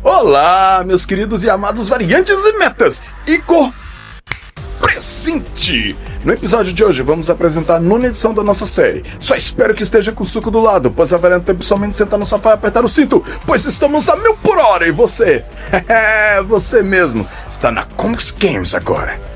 Olá, meus queridos e amados variantes e metas! Igor presente! No episódio de hoje vamos apresentar a 9ª edição da nossa série. Só espero que esteja com o suco do lado, pois haverá tempo somente sentar no sofá e apertar o cinto, pois estamos a 1000 por hora e você, você mesmo, está na Comics Games agora.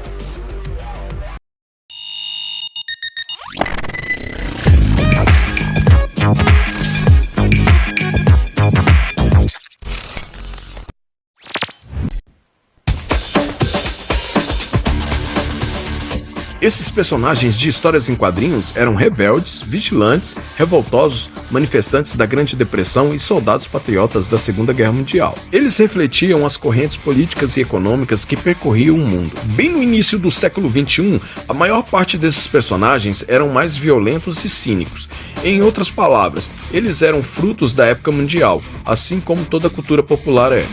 Esses personagens de histórias em quadrinhos eram rebeldes, vigilantes, revoltosos, manifestantes da Grande Depressão e soldados patriotas da Segunda Guerra Mundial. Eles refletiam as correntes políticas e econômicas que percorriam o mundo. Bem no início do século XXI, a maior parte desses personagens eram mais violentos e cínicos. Em outras palavras, eles eram frutos da época mundial, assim como toda a cultura popular é.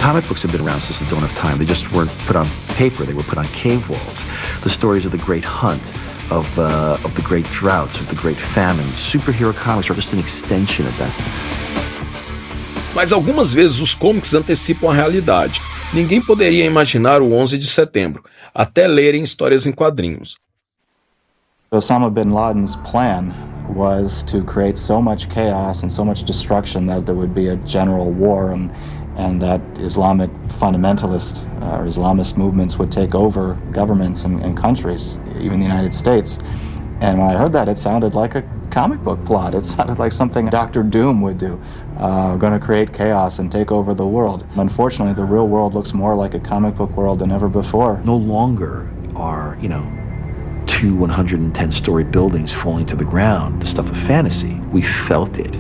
Comic books have been around since the dawn of time. They just weren't put on paper, they were put on cave walls. The stories of the Great Hunt, of the Great Droughts, of the Great Famine. Superhero comics are just an extension of that. Mas algumas vezes os comics antecipam a realidade. Ninguém poderia imaginar o 11 de setembro, até lerem histórias em quadrinhos. Osama bin Laden's plan was to create so much chaos and so much destruction that there would be a general war and that Islamic fundamentalist or Islamist movements would take over governments and countries, even the United States. And when I heard that, it sounded like a comic book plot. It sounded like something Dr. Doom would do, going to create chaos and take over the world. Unfortunately, the real world looks more like a comic book world than ever before. No longer are, two 110-story buildings falling to the ground the stuff of fantasy. We felt it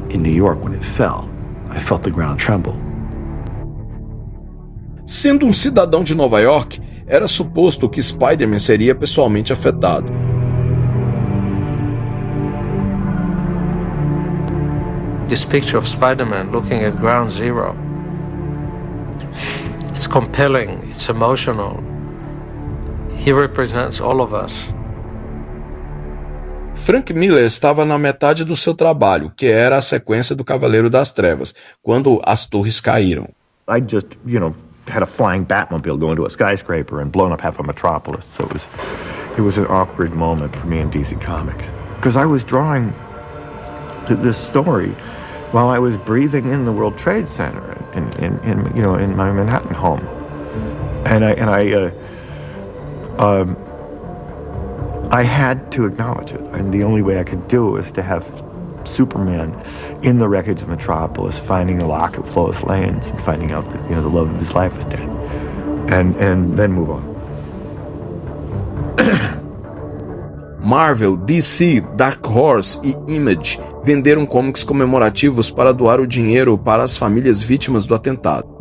in New York when it fell. I felt the ground tremble. Sendo um cidadão de Nova York, era suposto que Spider-Man seria pessoalmente afetado. This picture of Spider-Man looking at Ground Zero, it's compelling, it's emotional. He represents all of us. Frank Miller estava na metade do seu trabalho, que era a sequência do Cavaleiro das Trevas, quando as torres caíram. I just, had a flying Batmobile go into a skyscraper and blown up half of Metropolis. So it was an awkward moment for me in DC Comics. Because I was drawing this story while I was breathing in the World Trade Center in my Manhattan home. I had to acknowledge it, and the only way I could do it was to have Superman in the wreckage of Metropolis, finding the locket of Lois Lane's and finding out that the love of his life was dead, and then move on. Marvel, DC, Dark Horse e Image venderam comics comemorativos para doar o dinheiro para as famílias vítimas do atentado.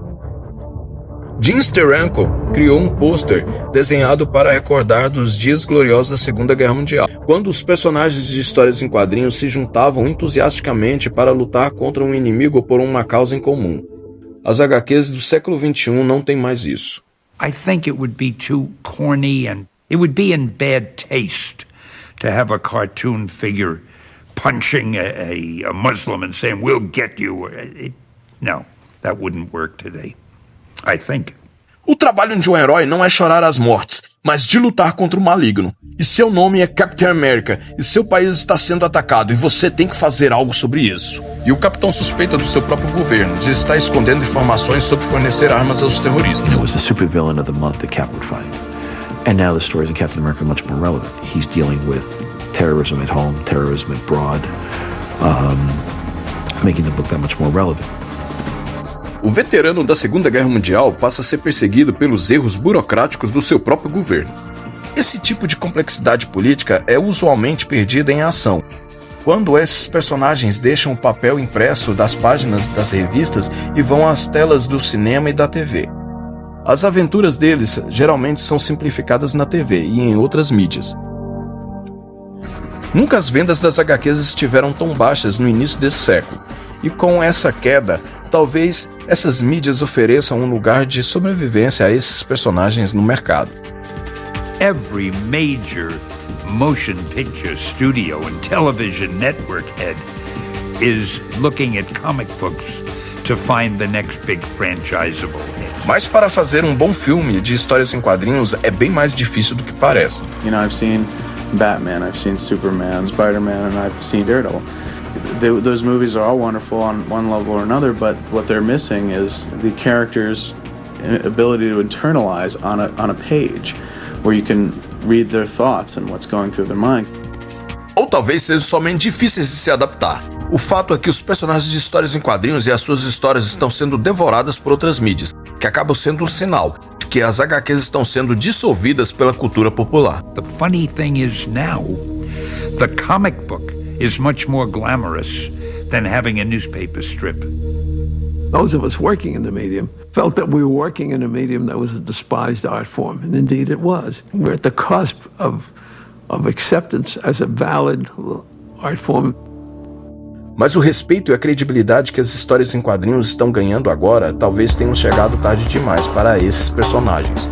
Jim Steranko criou um pôster desenhado para recordar dos dias gloriosos da Segunda Guerra Mundial, quando os personagens de histórias em quadrinhos se juntavam entusiasticamente para lutar contra um inimigo ou por uma causa em comum. As HQs do século XXI não têm mais isso. I think it would be too corny and it would be in bad taste to have a cartoon figure punching a Muslim and saying, "We'll get you." No, that wouldn't work today. I think. O trabalho de um herói não é chorar as mortes, mas de lutar contra o maligno. E seu nome é Capitão América, e seu país está sendo atacado, e você tem que fazer algo sobre isso. E o capitão suspeita do seu próprio governo de estar escondendo informações sobre fornecer armas aos terroristas. It was the supervillain of the month that Cap would find. And now the stories of Captain America are much more relevant. He's dealing with terrorism at home, terrorism abroad, making the book that much more relevant. O veterano da Segunda Guerra Mundial passa a ser perseguido pelos erros burocráticos do seu próprio governo. Esse tipo de complexidade política é usualmente perdida em ação, quando esses personagens deixam o papel impresso das páginas das revistas e vão às telas do cinema e da TV. As aventuras deles geralmente são simplificadas na TV e em outras mídias. Nunca as vendas das HQs estiveram tão baixas no início desse século, e com essa queda, talvez essas mídias ofereçam um lugar de sobrevivência a esses personagens no mercado. Every major motion picture studio and television network head is looking at comic books to find the next big franchisable hit. Mas para fazer um bom filme de histórias em quadrinhos é bem mais difícil do que parece. You know, I've seen Batman, I've seen Superman, Spider-Man, and I've seen Daredevil. Those movies are all wonderful on one level or another, but what they're missing is the characters' ability to internalize on a page, where you can read their thoughts and what's going through their mind. Ou talvez sejam somente difíceis de se adaptar. O fato é que os personagens de histórias em quadrinhos e as suas histórias estão sendo devoradas por outras mídias, que acabam sendo um sinal de que as HQs estão sendo dissolvidas pela cultura popular. The funny thing is now, the comic book is much more glamorous than having a newspaper strip. Those of us working in the medium felt that we were working in a medium that was a despised art form, and indeed it was. We're at the cusp of acceptance as a valid art form. Mas o respeito e a credibilidade que as histórias em quadrinhos estão ganhando agora talvez tenham chegado tarde demais para esses personagens.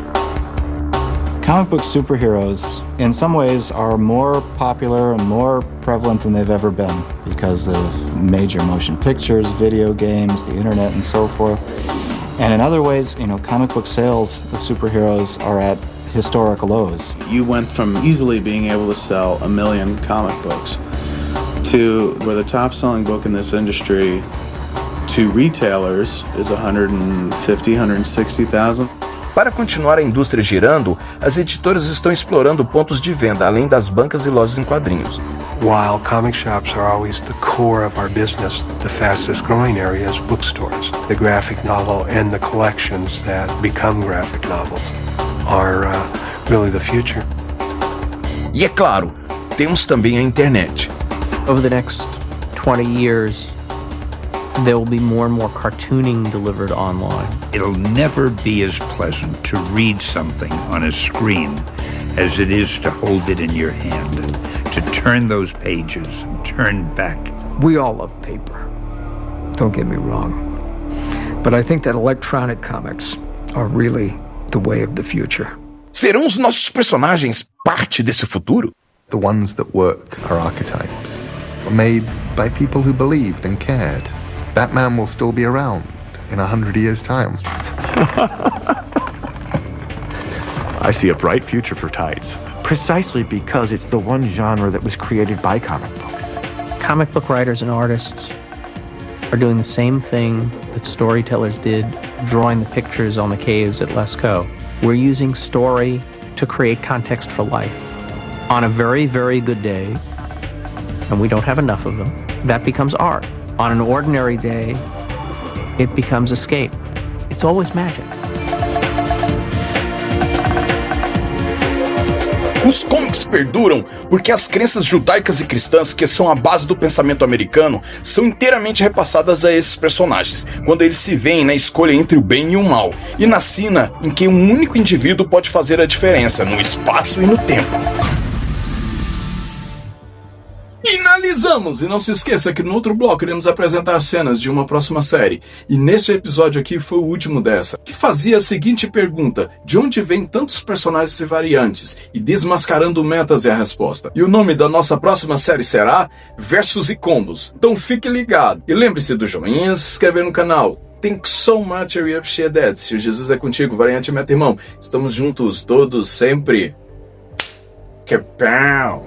Comic book superheroes, in some ways, are more popular and more prevalent than they've ever been because of major motion pictures, video games, the internet, and so forth. And in other ways, you know, comic book sales of superheroes are at historic lows. You went from easily being able to sell 1 million comic books to where the top-selling book in this industry to retailers is 150, 160,000. Para continuar a indústria girando, as editoras estão explorando pontos de venda além das bancas e lojas em quadrinhos. While comic shops are always the core of our business, the fastest growing area is bookstores. The graphic novel and the collections that become graphic novels are really the future. E é claro, temos também a internet. Over the next 20 years, there will be more and more cartooning delivered online. It'll never be as pleasant to read something on a screen as it is to hold it in your hand, to turn those pages and turn back. We all love paper, don't get me wrong. But I think that electronic comics are really the way of the future. Serão os nossos personagens parte desse futuro? The ones that work are archetypes, made by people who believed and cared. Batman will still be around in 100 years' time. I see a bright future for Tides. Precisely because it's the one genre that was created by comic books. Comic book writers and artists are doing the same thing that storytellers did, drawing the pictures on the caves at Lascaux. We're using story to create context for life. On a very, very good day, and we don't have enough of them, that becomes art. On an ordinary day, it becomes escape. It's always magic. Os comics perduram porque as crenças judaicas e cristãs, que são a base do pensamento americano, são inteiramente repassadas a esses personagens, quando eles se veem na escolha entre o bem e o mal, e na sina em que um único indivíduo pode fazer a diferença no espaço e no tempo. Finalizamos! E não se esqueça que no outro bloco iremos apresentar cenas de uma próxima série. E neste episódio aqui foi o último dessa, que fazia a seguinte pergunta: de onde vêm tantos personagens e variantes? E desmascarando metas é a resposta. E o nome da nossa próxima série será Versus e Combos. Então fique ligado. E lembre-se do joinha, se inscrever no canal. Thanks so much, I appreciate that. Se o Jesus é contigo, variante meta irmão. Estamos juntos, todos, sempre. Que pau!